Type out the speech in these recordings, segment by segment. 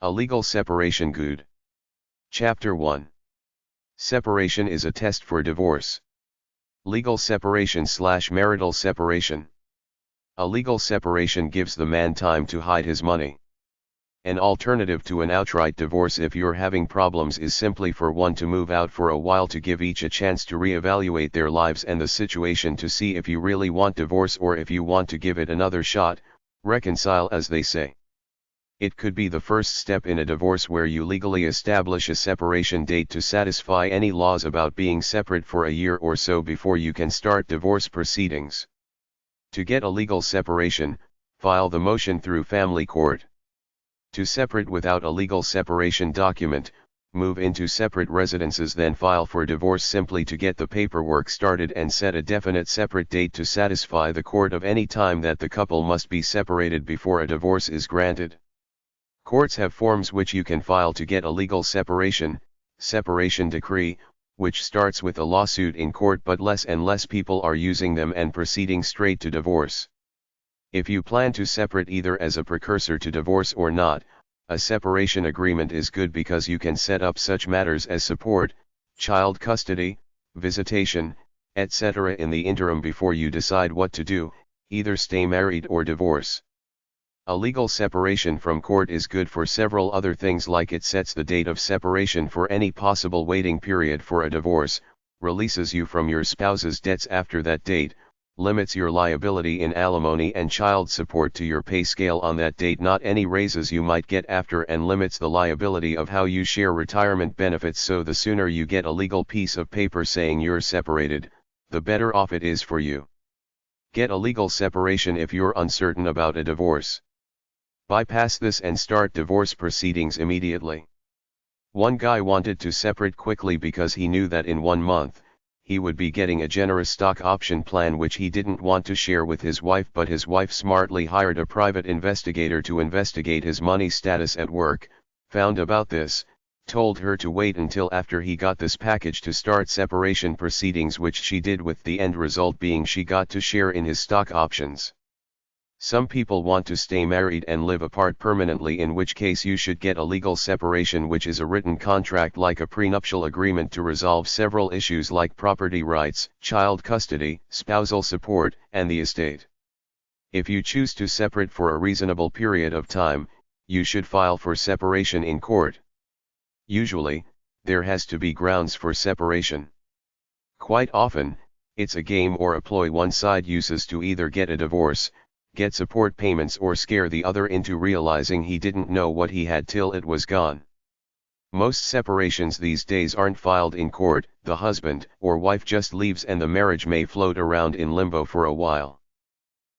A legal separation. Gude. Chapter 1. Separation is a test for divorce. Legal separation/marital separation. A legal separation gives the man time to hide his money. An alternative to an outright divorce if you're having problems is simply for one to move out for a while to give each a chance to reevaluate their lives and the situation to see if you really want divorce or if you want to give it another shot, reconcile as they say. It could be the first step in a divorce where you legally establish a separation date to satisfy any laws about being separate for a year or so before you can start divorce proceedings. To get a legal separation, file the motion through family court. To separate without a legal separation document, move into separate residences, then file for divorce simply to get the paperwork started and set a definite separate date to satisfy the court of any time that the couple must be separated before a divorce is granted. Courts have forms which you can file to get a legal separation decree, which starts with a lawsuit in court, but less and less people are using them and proceeding straight to divorce. If you plan to separate either as a precursor to divorce or not, a separation agreement is good because you can set up such matters as support, child custody, visitation, etc. in the interim before you decide what to do, either stay married or divorce. A legal separation from court is good for several other things, like it sets the date of separation for any possible waiting period for a divorce, releases you from your spouse's debts after that date, limits your liability in alimony and child support to your pay scale on that date, not any raises you might get after, and limits the liability of how you share retirement benefits. So the sooner you get a legal piece of paper saying you're separated, the better off it is for you. Get a legal separation if you're uncertain about a divorce. Bypass this and start divorce proceedings immediately. One guy wanted to separate quickly because he knew that in 1 month, he would be getting a generous stock option plan which he didn't want to share with his wife, but his wife smartly hired a private investigator to investigate his money status at work, found about this, told her to wait until after he got this package to start separation proceedings, which she did, with the end result being she got to share in his stock options. Some people want to stay married and live apart permanently, in which case you should get a legal separation, which is a written contract like a prenuptial agreement to resolve several issues like property rights, child custody, spousal support, and the estate. If you choose to separate for a reasonable period of time, you should file for separation in court. Usually, there has to be grounds for separation. Quite often, it's a game or a ploy one side uses to either get a divorce, get support payments, or scare the other into realizing he didn't know what he had till it was gone. Most separations these days aren't filed in court, the husband or wife just leaves and the marriage may float around in limbo for a while.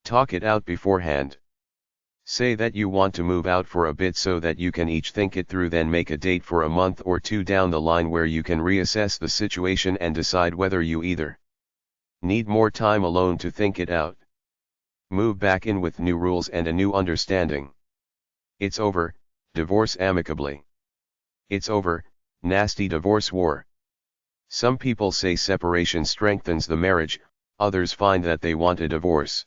Talk it out beforehand. Say that you want to move out for a bit so that you can each think it through, then make a date for a month or two down the line where you can reassess the situation and decide whether you either need more time alone to think it out, move back in with new rules and a new understanding. It's over, divorce amicably. It's over, nasty divorce war. Some people say separation strengthens the marriage, others find that they want a divorce.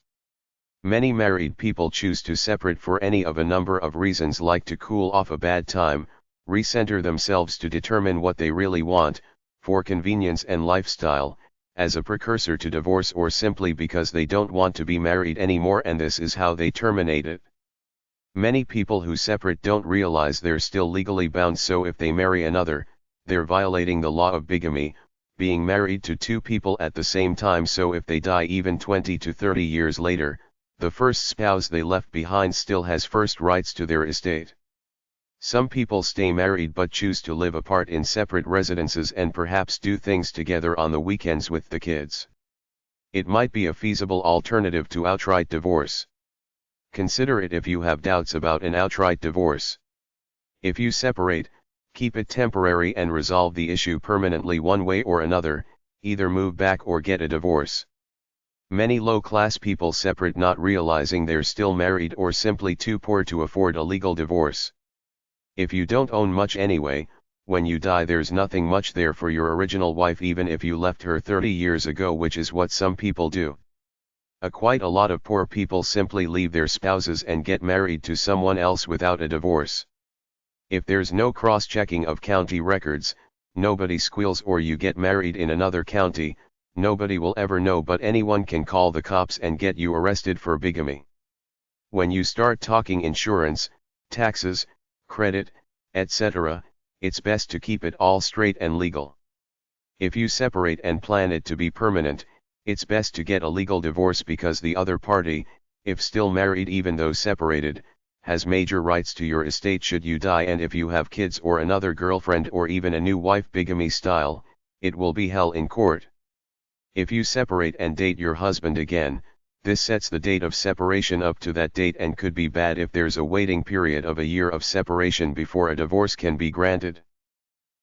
Many married people choose to separate for any of a number of reasons, like to cool off a bad time, recenter themselves to determine what they really want, for convenience and lifestyle, as a precursor to divorce, or simply because they don't want to be married anymore and this is how they terminate it. Many people who separate don't realize they're still legally bound, so if they marry another, they're violating the law of bigamy, being married to 2 people at the same time. So if they die even 20 to 30 years later, the first spouse they left behind still has first rights to their estate. Some people stay married but choose to live apart in separate residences and perhaps do things together on the weekends with the kids. It might be a feasible alternative to outright divorce. Consider it if you have doubts about an outright divorce. If you separate, keep it temporary and resolve the issue permanently one way or another, either move back or get a divorce. Many low-class people separate not realizing they're still married or simply too poor to afford a legal divorce. If you don't own much anyway, when you die there's nothing much there for your original wife, even if you left her 30 years ago, which is what some people do. Quite a lot of poor people simply leave their spouses and get married to someone else without a divorce. If there's no cross-checking of county records, nobody squeals, or you get married in another county, nobody will ever know, but anyone can call the cops and get you arrested for bigamy. When you start talking insurance, taxes, credit, etc., it's best to keep it all straight and legal. If you separate and plan it to be permanent, it's best to get a legal divorce, because the other party, if still married even though separated, has major rights to your estate should you die, and if you have kids or another girlfriend or even a new wife bigamy style, it will be hell in court. If you separate and date your husband again, this sets the date of separation up to that date and could be bad if there's a waiting period of a year of separation before a divorce can be granted.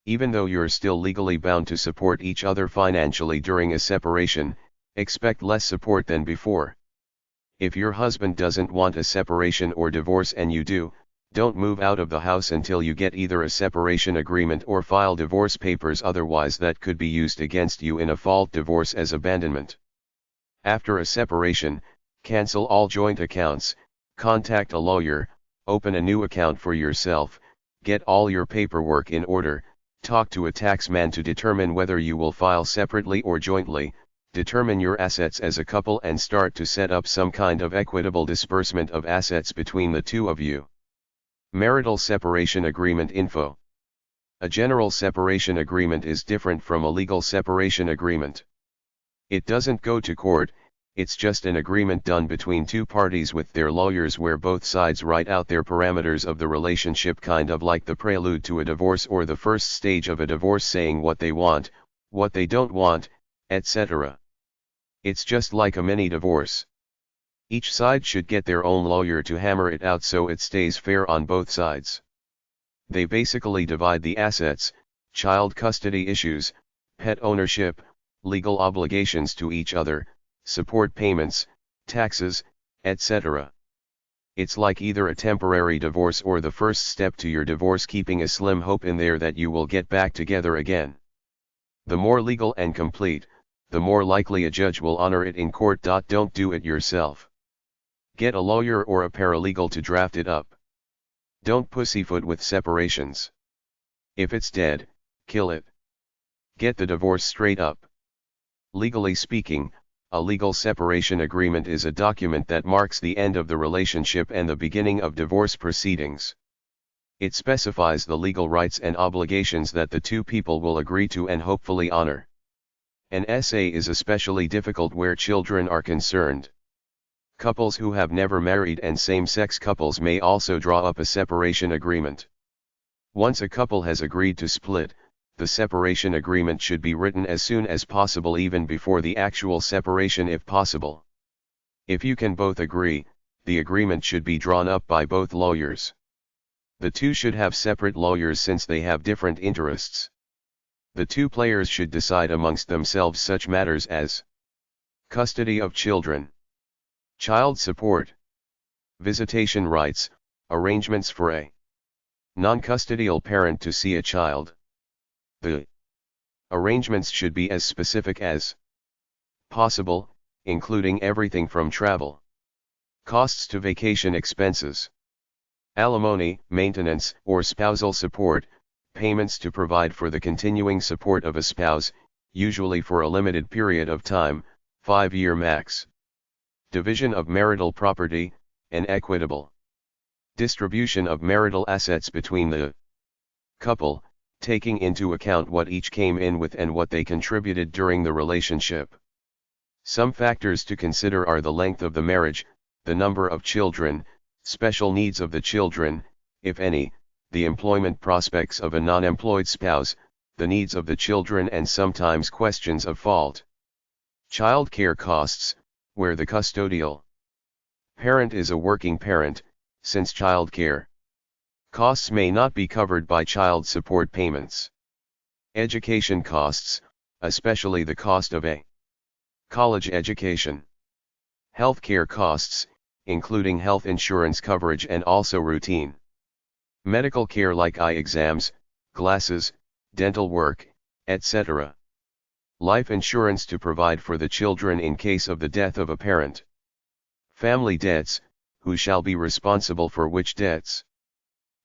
Even though you're still legally bound to support each other financially during a separation, expect less support than before. If your husband doesn't want a separation or divorce and you do, don't move out of the house until you get either a separation agreement or file divorce papers, otherwise that could be used against you in a fault divorce as abandonment. After a separation, cancel all joint accounts, contact a lawyer, open a new account for yourself, get all your paperwork in order, talk to a tax man to determine whether you will file separately or jointly, determine your assets as a couple and start to set up some kind of equitable disbursement of assets between the two of you. Marital Separation Agreement info. A general separation agreement is different from a legal separation agreement. It doesn't go to court, it's just an agreement done between two parties with their lawyers where both sides write out their parameters of the relationship, kind of like the prelude to a divorce or the first stage of a divorce, saying what they want, what they don't want, etc. It's just like a mini divorce. Each side should get their own lawyer to hammer it out so it stays fair on both sides. They basically divide the assets, child custody issues, pet ownership, legal obligations to each other, support payments, taxes, etc. It's like either a temporary divorce or the first step to your divorce, keeping a slim hope in there that you will get back together again. The more legal and complete, the more likely a judge will honor it in court. Don't do it yourself. Get a lawyer or a paralegal to draft it up. Don't pussyfoot with separations. If it's dead, kill it. Get the divorce straight up. Legally speaking, a legal separation agreement is a document that marks the end of the relationship and the beginning of divorce proceedings. It specifies the legal rights and obligations that the two people will agree to and hopefully honor. An SA is especially difficult where children are concerned. Couples who have never married and same-sex couples may also draw up a separation agreement. Once a couple has agreed to split, the separation agreement should be written as soon as possible, even before the actual separation if possible. If you can both agree, the agreement should be drawn up by both lawyers. The two should have separate lawyers since they have different interests. The two players should decide amongst themselves such matters as custody of children, child support, visitation rights, arrangements for a non-custodial parent to see a child. The arrangements should be as specific as possible, including everything from travel costs to vacation expenses, alimony, maintenance, or spousal support, payments to provide for the continuing support of a spouse, usually for a limited period of time, 5-year max. Division of marital property, and equitable distribution of marital assets between the couple, taking into account what each came in with and what they contributed during the relationship. Some factors to consider are the length of the marriage, the number of children, special needs of the children, if any, the employment prospects of a non-employed spouse, the needs of the children, and sometimes questions of fault. Child care costs, where the custodial parent is a working parent, since child care costs may not be covered by child support payments. Education costs, especially the cost of a college education. Healthcare costs, including health insurance coverage and also routine medical care like eye exams, glasses, dental work, etc. Life insurance to provide for the children in case of the death of a parent. Family debts, who shall be responsible for which debts.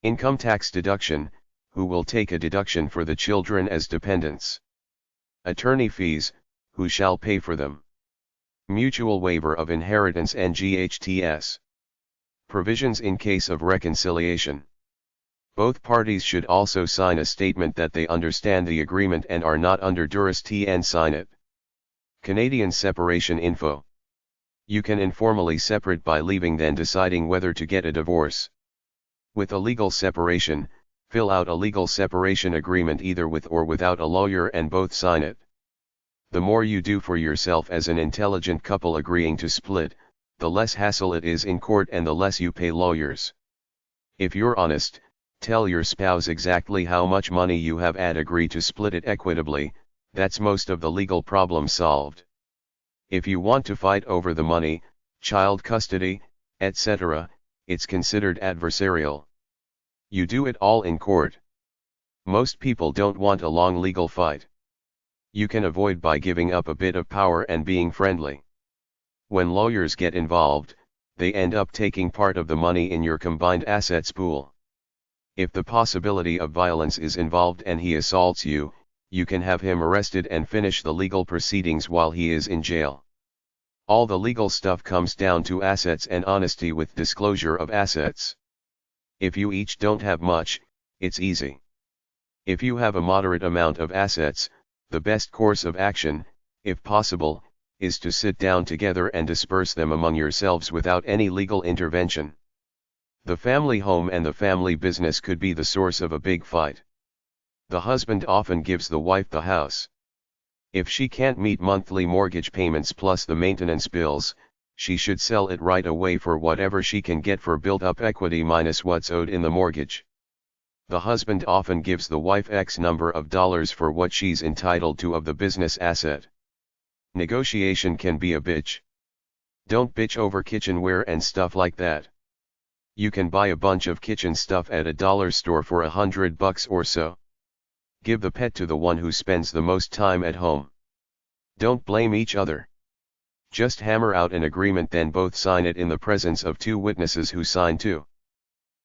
Income tax deduction, who will take a deduction for the children as dependents? Attorney fees, who shall pay for them? Mutual waiver of inheritance and GHTS. Provisions in case of reconciliation. Both parties should also sign a statement that they understand the agreement and are not under duress and sign it. Canadian separation info. You can informally separate by leaving, then deciding whether to get a divorce. With a legal separation, fill out a legal separation agreement either with or without a lawyer and both sign it. The more you do for yourself as an intelligent couple agreeing to split, the less hassle it is in court and the less you pay lawyers. If you're honest, tell your spouse exactly how much money you have and agree to split it equitably. That's most of the legal problem solved. If you want to fight over the money, child custody, etc., it's considered adversarial. You do it all in court. Most people don't want a long legal fight. You can avoid by giving up a bit of power and being friendly. When lawyers get involved, they end up taking part of the money in your combined assets pool. If the possibility of violence is involved and he assaults you, you can have him arrested and finish the legal proceedings while he is in jail. All the legal stuff comes down to assets and honesty with disclosure of assets. If you each don't have much, it's easy. If you have a moderate amount of assets, the best course of action, if possible, is to sit down together and disperse them among yourselves without any legal intervention. The family home and the family business could be the source of a big fight. The husband often gives the wife the house. If she can't meet monthly mortgage payments plus the maintenance bills, she should sell it right away for whatever she can get for built-up equity minus what's owed in the mortgage. The husband often gives the wife X number of dollars for what she's entitled to of the business asset. Negotiation can be a bitch. Don't bitch over kitchenware and stuff like that. You can buy a bunch of kitchen stuff at a dollar store for $100 or so. Give the pet to the one who spends the most time at home. Don't blame each other. Just hammer out an agreement, then both sign it in the presence of two witnesses who sign too.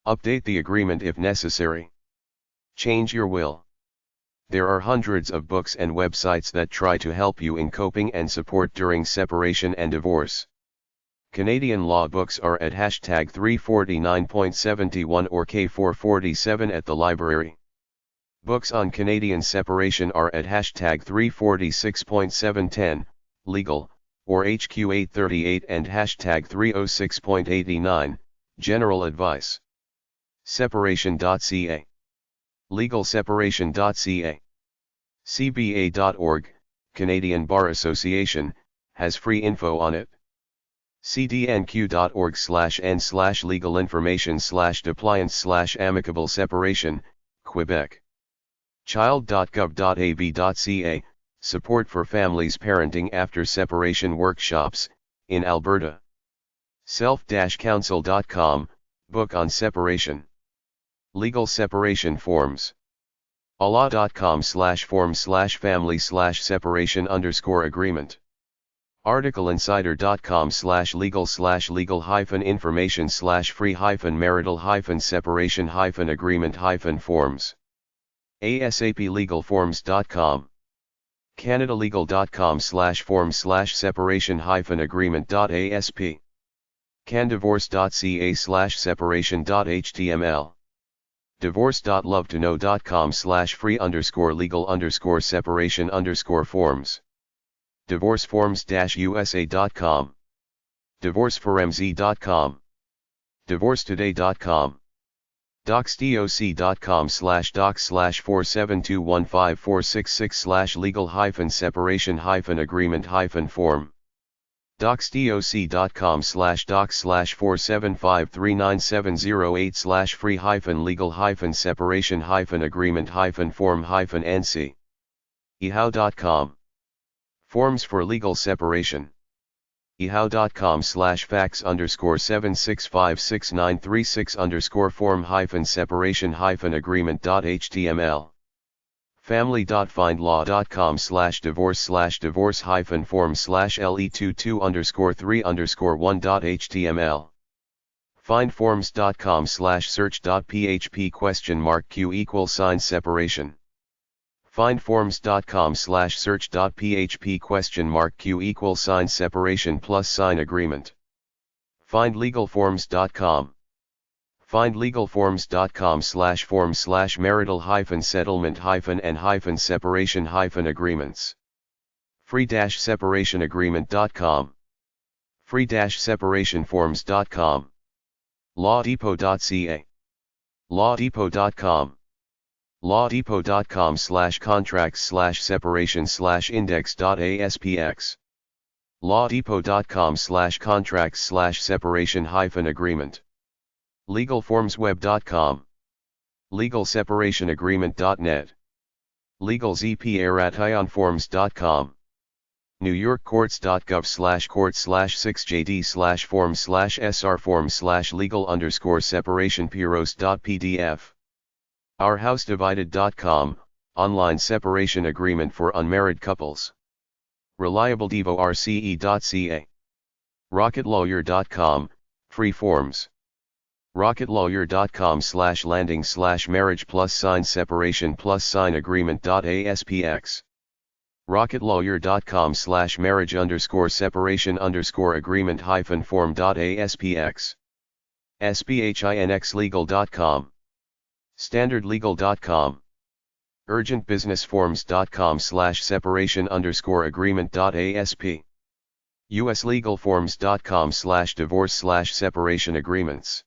Update the agreement if necessary. Change your will. There are hundreds of books and websites that try to help you in coping and support during separation and divorce. Canadian law books are at hashtag 349.71 or K447 at the library. Books on Canadian separation are at hashtag 346.710, legal, or HQ838 and hashtag 306.89, general advice. Separation.ca. Legalseparation.ca. CBA.org, Canadian Bar Association, has free info on it. cdnq.org/n/legalinformation/depliance/amicable separation, Quebec. Child.gov.ab.ca, support for families parenting after separation workshops, in Alberta. Self-counsel.com, book on separation. Legal separation forms. Allah.com/form/family/separation_agreement. articleinsider.com/legal/legal-free-marital-separation-agreement-forms. ASAPlegalforms.com. canadalegal.com/form/separation-agreement.asp. candivorce.ca/separation.html. divorce.love-to-know.com/free_legal_separation_forms. divorceforms-usa.com. divorceformz.com. divorcetoday.com. docsdoc.com/docs/472154666/legal-separation-agreement-form. docs.doc/4753978/free-legal-separation-agreement-form-nc. ehow.com. Forms for legal separation. ehow.com/fax_76569336_form-separation-agreement.html. family.findlaw.com/divorce/divorce-form/le22_3_1.html. Findforms.com/search.php?q=separation. Findforms.com/search.php?q=separation plus sign agreement. Findlegalforms.com. Findlegalforms.com/form/marital-settlement-and-separation-agreements. Free-separationagreement.com. Free-separationforms.com. Lawdepot.ca. Lawdepot.com. Lawdepot.com/contracts/separation/index.aspx. Lawdepot.com/contracts/separation-agreement. Legalformsweb.com. Legalseparationagreement.net. Legalzprationforms.com. newyorkcourts.gov/court/6jd/forms/srforms/legal_separation-pyros.pdf. ourhousedivided.com, online separation agreement for unmarried couples. reliabledevorce.ca. rocketlawyer.com, free forms. rocketlawyer.com/landing/marriage plus sign separation plus sign agreement.aspx. rocketlawyer.com/marriage_separation_agreement-form.aspx. sphinxlegal.com. standardlegal.com. urgentbusinessforms.com/separation_agreement.asp. uslegalforms.com/divorce/separation agreements.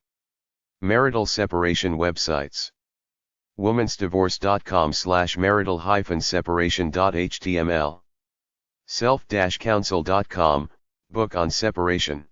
Marital separation websites. womansdivorce.com/marital-separation.html. self-counsel.com, book on separation.